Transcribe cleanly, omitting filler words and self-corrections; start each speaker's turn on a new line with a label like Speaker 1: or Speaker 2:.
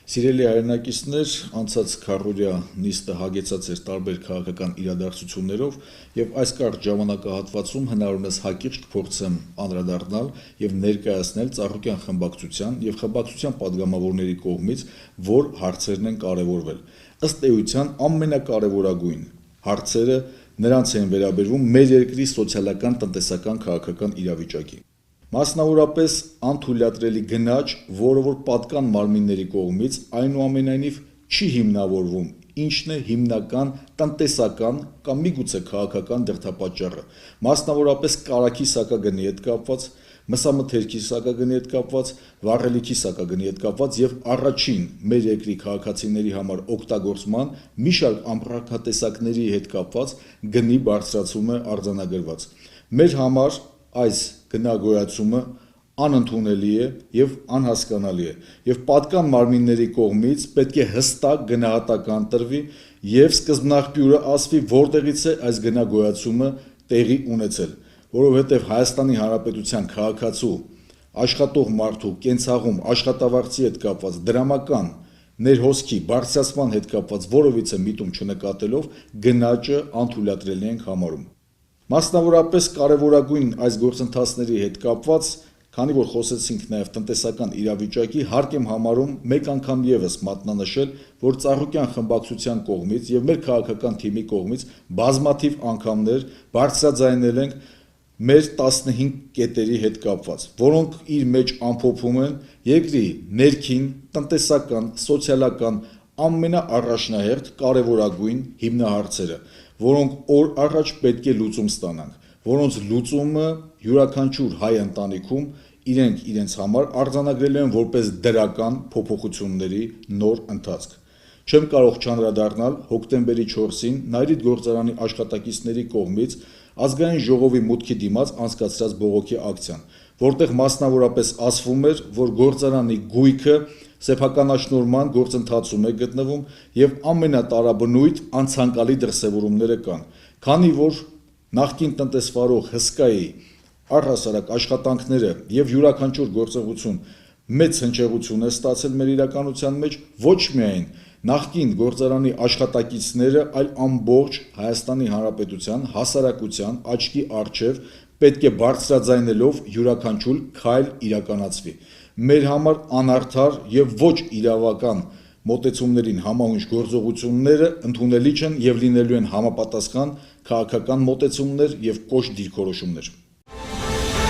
Speaker 1: Սիրելի հայրենակիցներ, անցած քառօրյա նիստը հագեցած էր տարբեր քաղաքական իրադարձություններով եւ այս կարճ ժամանակահատվածում հնարավորինս հակիրճ կփորձեմ անդրադառնալ եւ ներկայացնել Ծառուկյան խմբակցության եւ խմբակցության падգամավորների կողմից, որ հարցերն են կարեւորվել։ Ըստ էության ամենակարևորագույն հարցերը նրանց են վերաբերվում մեր երկրի սոցիալական, տնտեսական, քաղաքական իրավիճակի։ Մասնավորապես անթույլատրելի գնաճ, որը որ պատկան մարմինների կողմից այնուամենայնիվ չի հիմնավորվում, ինչն է հիմնական տնտեսական կամ միգուցե քաղաքական դրդապատճառը, մասնավորապես կարագի սակագնի հետ կապված, մսամթերքի սակագնի հետ կապված, վառելիքի սակագնի հետ կապված եւ առաջին մեր երկրի քաղաքացիների համար օգտագործման մի շարք ամպրոկատեսակների հետ կապված գնի բարձրացում է արձանագրված։ Մեր համար այս գնագոյացումը անընդունելի է եւ անհասկանալի է եւ պատկան մարմինների կողմից պետք է հստակ գնահատական տրվի եւ սկզբնաղբյուրը ասվի որտեղից է այս գնագոյացումը տեղի ունեցել, որովհետեւ Հայաստանի Հանրապետության քաղաքացու աշխատող մարդու կենցաղում աշխատավարձի հետ կապված դրամական ներհոսքի բարձրացման հետ կապված որևիցե միտում չնկատելով գնաճը անթույլատրելի ենք համարում։ Մասնավորապես կարևորագույն այս գործընթացների հետ կապված, քանի որ խոսեցինք նաև տնտեսական իրավիճակի, հարկ եմ համարում մեկ անգամ եւս մատնանշել, որ Ծառուկյան խմբակցության կողմից եւ մեր քաղաքական թիմի կողմից բազմաթիվ անգամներ բարձրաձայնել ենք մեր 15 կետերի հետ կապված, որոնք իր մեջ ամփոփում են երկրի ներքին, տնտեսական, սոցիալական ամենաառաջնահերթ կարևորագույն հիմնահարցերը, որոնք օր առաջ պետք է լուծում ստանանք, որոնց լուծումը յուրաքանչյուր հայ ընտանիքում իրենք իրենց համար արձանագրել են որպես դրական փոփոխությունների նոր ընթացք։ Չեմ կարող չանդրադառնալ հոկտեմբերի 4-ին Նայիրիդ գործարանի աշխատակիցների կողմից ազգային ժողովի մուտքի դիմաց անցկացրած բողոքի ակցիան, որտեղ մասնավորապես ասվում էր, որ գործարանի գույքը սեփականաշնորհման գործընթացում է գտնվում եւ ամենատարաբնույթ անցանկալի դրսեւորումները կան, քանի որ նախկին տնտեսվարող հսկայի առհասարակ աշխատանքները եւ յուրաքանչյուր գործողություն մեծ հնչեղություն է ստացել մեր իրականության մեջ, ոչ միայն նախկին գործարանի աշխատակիցները, այլ ամբողջ Հայաստանի Հանրապետության հասարակության աչքի առջև պետք է բարձրաձայնելով յուրաքանչյուր քայլ իրականացվի։ Մեր համար անարդար եւ ոչ իրավական մոտեցումներին համահունչ գործողությունները ընդունելի չեն եւ լինելու են համապատասխան քաղաքական մոտեցումներ եւ կոշտ դիրքորոշումներ։